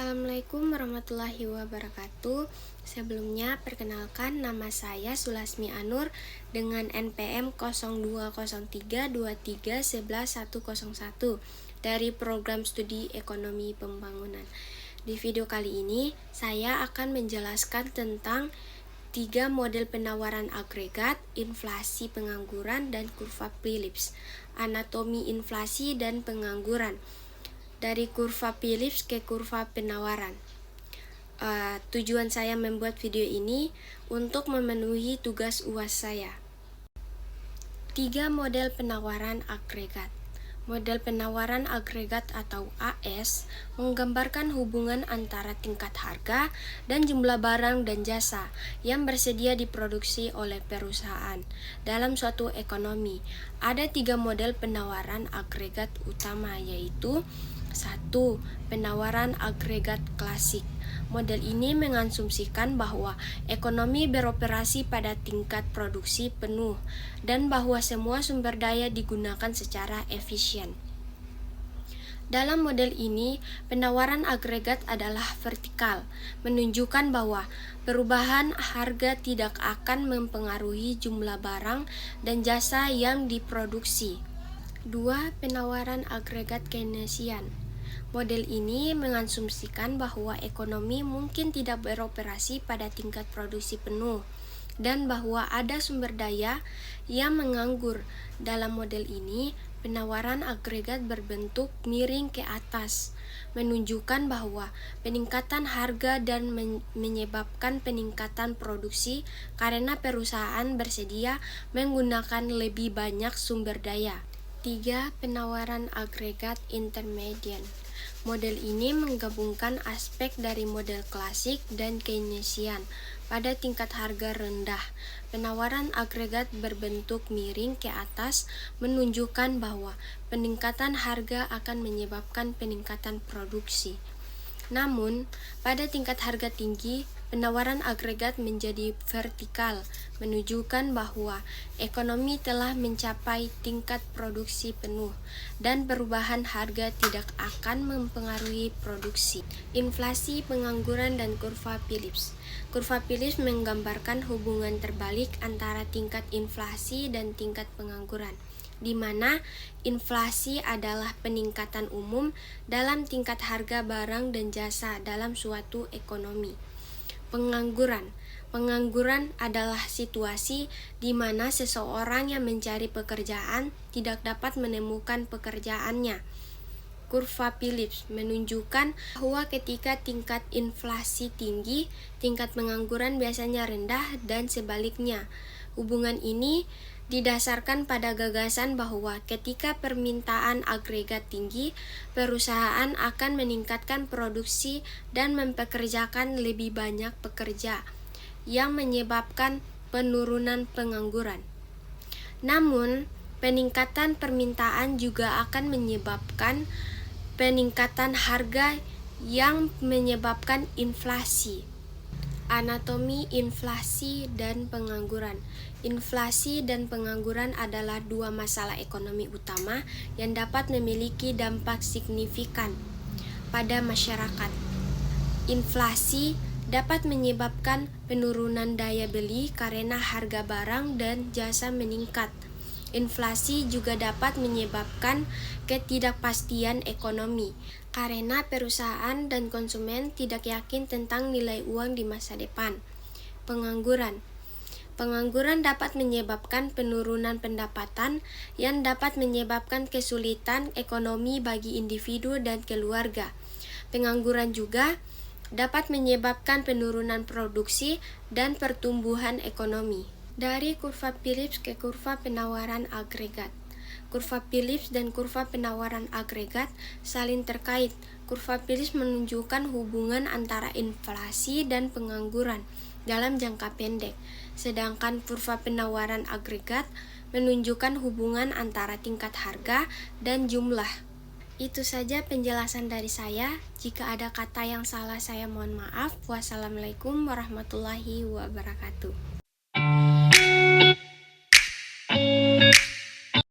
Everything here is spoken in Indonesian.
Assalamualaikum warahmatullahi wabarakatuh. Sebelumnya perkenalkan, nama saya Sulasmi Anur dengan NPM 020323110101 dari Program Studi Ekonomi Pembangunan. Di video kali ini saya akan menjelaskan tentang 3 model penawaran agregat, inflasi pengangguran, dan kurva Phillips, anatomi inflasi dan pengangguran. Dari kurva Phillips ke kurva penawaran. Tujuan saya membuat video ini untuk memenuhi tugas UAS saya. 3 model penawaran agregat. Model penawaran agregat atau AS menggambarkan hubungan antara tingkat harga dan jumlah barang dan jasa yang bersedia diproduksi oleh perusahaan dalam suatu ekonomi. Ada 3 model penawaran agregat utama, yaitu 1. Penawaran agregat klasik. Model ini mengasumsikan bahwa ekonomi beroperasi pada tingkat produksi penuh dan bahwa semua sumber daya digunakan secara efisien. Dalam model ini, penawaran agregat adalah vertikal, menunjukkan bahwa perubahan harga tidak akan mempengaruhi jumlah barang dan jasa yang diproduksi. 2. Penawaran agregat Keynesian. Model ini mengasumsikan bahwa ekonomi mungkin tidak beroperasi pada tingkat produksi penuh dan bahwa ada sumber daya yang menganggur. Dalam model ini, penawaran agregat berbentuk miring ke atas, menunjukkan bahwa peningkatan harga dan menyebabkan peningkatan produksi karena perusahaan bersedia menggunakan lebih banyak sumber daya. 3. Penawaran agregat intermediate. Model ini menggabungkan aspek dari model klasik dan Keynesian pada tingkat harga rendah. Penawaran agregat berbentuk miring ke atas menunjukkan bahwa peningkatan harga akan menyebabkan peningkatan produksi. Namun, pada tingkat harga tinggi, penawaran agregat menjadi vertikal, menunjukkan bahwa ekonomi telah mencapai tingkat produksi penuh dan perubahan harga tidak akan mempengaruhi produksi. Inflasi, pengangguran, dan kurva Phillips. Kurva Phillips menggambarkan hubungan terbalik antara tingkat inflasi dan tingkat pengangguran, di mana inflasi adalah peningkatan umum dalam tingkat harga barang dan jasa dalam suatu ekonomi. Pengangguran adalah situasi di mana seseorang yang mencari pekerjaan tidak dapat menemukan pekerjaannya. Kurva Phillips menunjukkan bahwa ketika tingkat inflasi tinggi, tingkat pengangguran biasanya rendah dan sebaliknya. Hubungan ini didasarkan pada gagasan bahwa ketika permintaan agregat tinggi, perusahaan akan meningkatkan produksi dan mempekerjakan lebih banyak pekerja, yang menyebabkan penurunan pengangguran. Namun, peningkatan permintaan juga akan menyebabkan peningkatan harga yang menyebabkan inflasi. Anatomi inflasi dan pengangguran. Inflasi dan pengangguran adalah 2 masalah ekonomi utama yang dapat memiliki dampak signifikan pada masyarakat. Inflasi dapat menyebabkan penurunan daya beli karena harga barang dan jasa meningkat. Inflasi juga dapat menyebabkan ketidakpastian ekonomi karena perusahaan dan konsumen tidak yakin tentang nilai uang di masa depan. Pengangguran dapat menyebabkan penurunan pendapatan yang dapat menyebabkan kesulitan ekonomi bagi individu dan keluarga. Pengangguran juga dapat menyebabkan penurunan produksi dan pertumbuhan ekonomi. Dari kurva Phillips ke kurva penawaran agregat. Kurva Phillips dan kurva penawaran agregat saling terkait. Kurva Phillips menunjukkan hubungan antara inflasi dan pengangguran dalam jangka pendek, sedangkan kurva penawaran agregat menunjukkan hubungan antara tingkat harga dan jumlah. Itu saja penjelasan dari saya. Jika ada kata yang salah, saya mohon maaf. Wassalamualaikum warahmatullahi wabarakatuh.